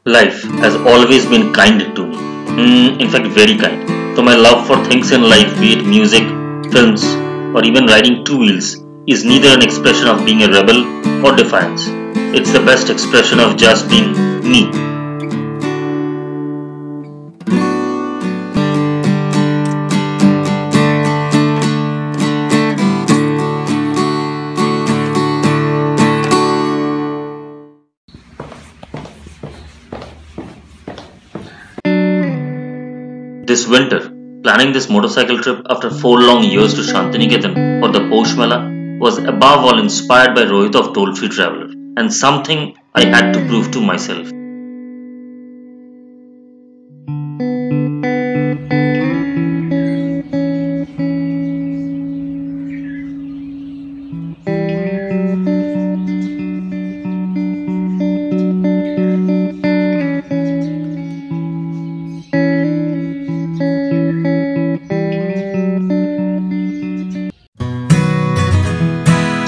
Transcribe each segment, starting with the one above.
Life has always been kind to me. In fact, very kind. So my love for things in life, be it music, films, or even riding two wheels, is neither an expression of being a rebel or defiance. It's the best expression of just being me. This winter, planning this motorcycle trip after 4 long years to Shantiniketan for the poush mela was above all inspired by Rohit of Toll Free Traveler and something I had to prove to myself.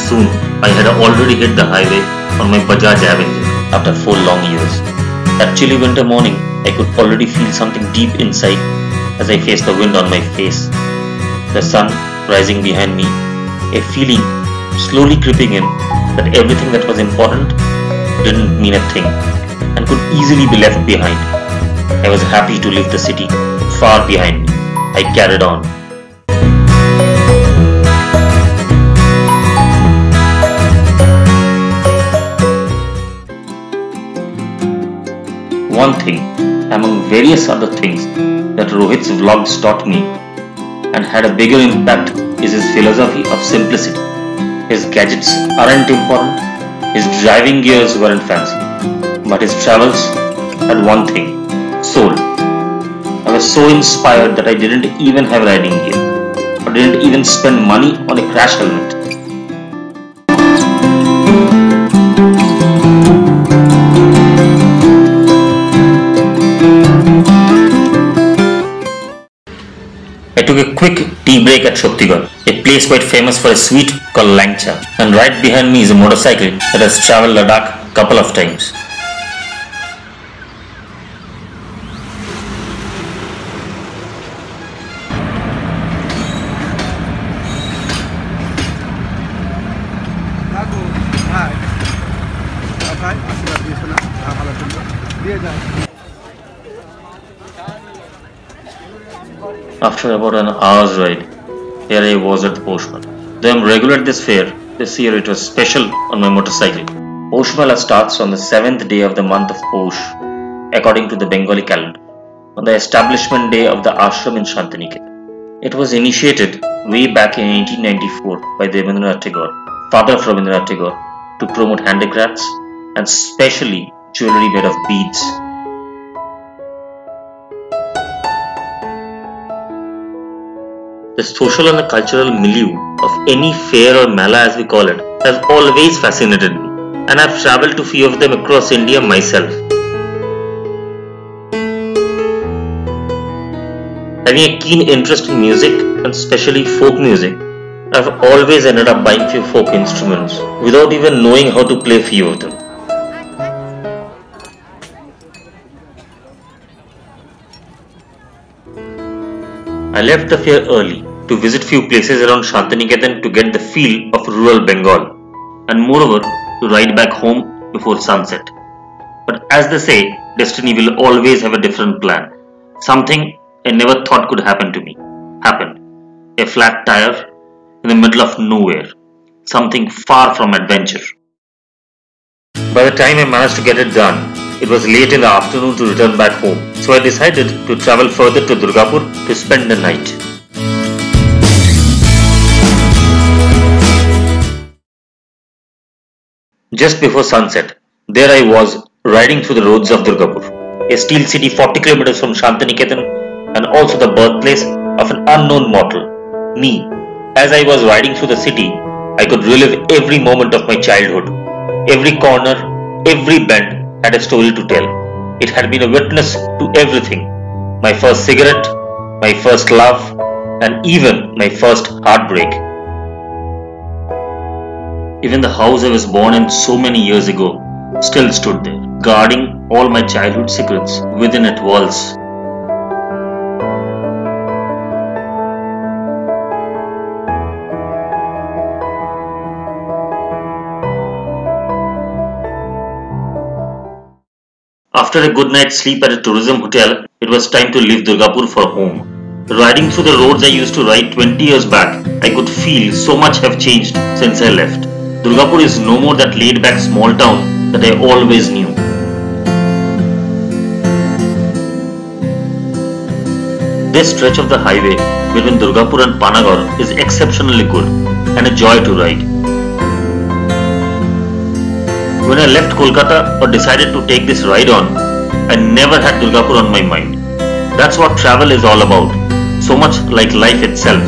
Soon, I had already hit the highway on my Bajaj Avenger after 4 long years. That chilly winter morning, I could already feel something deep inside as I faced the wind on my face, the sun rising behind me, a feeling slowly creeping in that everything that was important didn't mean a thing and could easily be left behind. I was happy to leave the city far behind me. I carried on. One thing, among various other things that Rohit's vlogs taught me and had a bigger impact is his philosophy of simplicity. His gadgets aren't important, his driving gears weren't fancy, but his travels had one thing, soul. I was so inspired that I didn't even have riding gear, or didn't even spend money on a crash helmet. I took a quick tea break at Shaktigarh, a place quite famous for a sweet called Langcha, and right behind me is a motorcycle that has travelled Ladakh a couple of times. After about an hour's ride, here I was at the poushmela. Though I am regular at this fair, this year it was special on my motorcycle. Poushmela starts on the 7th day of the month of Poush, according to the Bengali calendar, on the establishment day of the ashram in Shantiniketan. It was initiated way back in 1894 by Rabindranath Tagore, father of Rabindranath Tagore, to promote handicrafts and especially jewellery made of beads. The social and the cultural milieu of any fair or mela as we call it has always fascinated me, and I've travelled to few of them across India myself. Having a keen interest in music and especially folk music, I've always ended up buying few folk instruments without even knowing how to play few of them. I left the fair early to visit few places around Shantiniketan to get the feel of rural Bengal and moreover to ride back home before sunset. But as they say, destiny will always have a different plan. Something I never thought could happen to me happened. A flat tire in the middle of nowhere. Something far from adventure. By the time I managed to get it done, it was late in the afternoon to return back home, so I decided to travel further to Durgapur to spend the night. Just before sunset, there I was riding through the roads of Durgapur, a steel city 40 kilometers from Shantiniketan and also the birthplace of an unknown mortal, me. As I was riding through the city, I could relive every moment of my childhood. Every corner, every bend had a story to tell. It had been a witness to everything. My first cigarette, my first love, and even my first heartbreak. Even the house I was born in so many years ago still stood there, guarding all my childhood secrets within its walls. After a good night's sleep at a tourism hotel, it was time to leave Durgapur for home. Riding through the roads I used to ride 20 years back, I could feel so much have changed since I left. Durgapur is no more that laid-back small town that I always knew. This stretch of the highway between Durgapur and Panagarh is exceptionally good and a joy to ride. When I left Kolkata or decided to take this ride on, I never had Durgapur on my mind. That's what travel is all about, so much like life itself,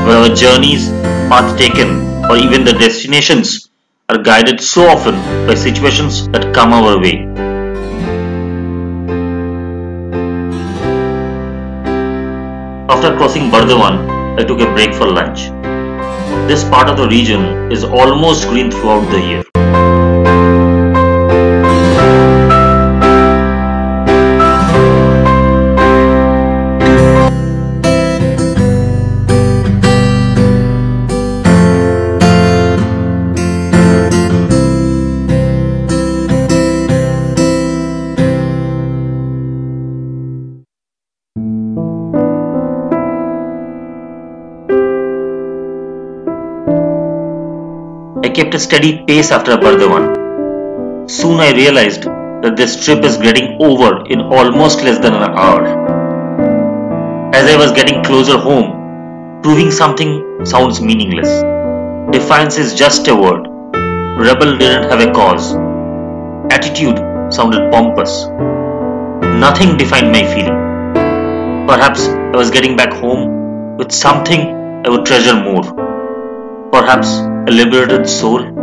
where our journeys, path taken, or even the destinations are guided so often by situations that come our way. After crossing Bardhaman, I took a break for lunch. This part of the region is almost green throughout the year. I kept a steady pace after Bardhaman. Soon I realized that this trip is getting over in almost less than an hour. As I was getting closer home, proving something sounds meaningless. Defiance is just a word. Rebel didn't have a cause. Attitude sounded pompous. Nothing defined my feeling. Perhaps I was getting back home with something I would treasure more. Perhaps a liberated soul.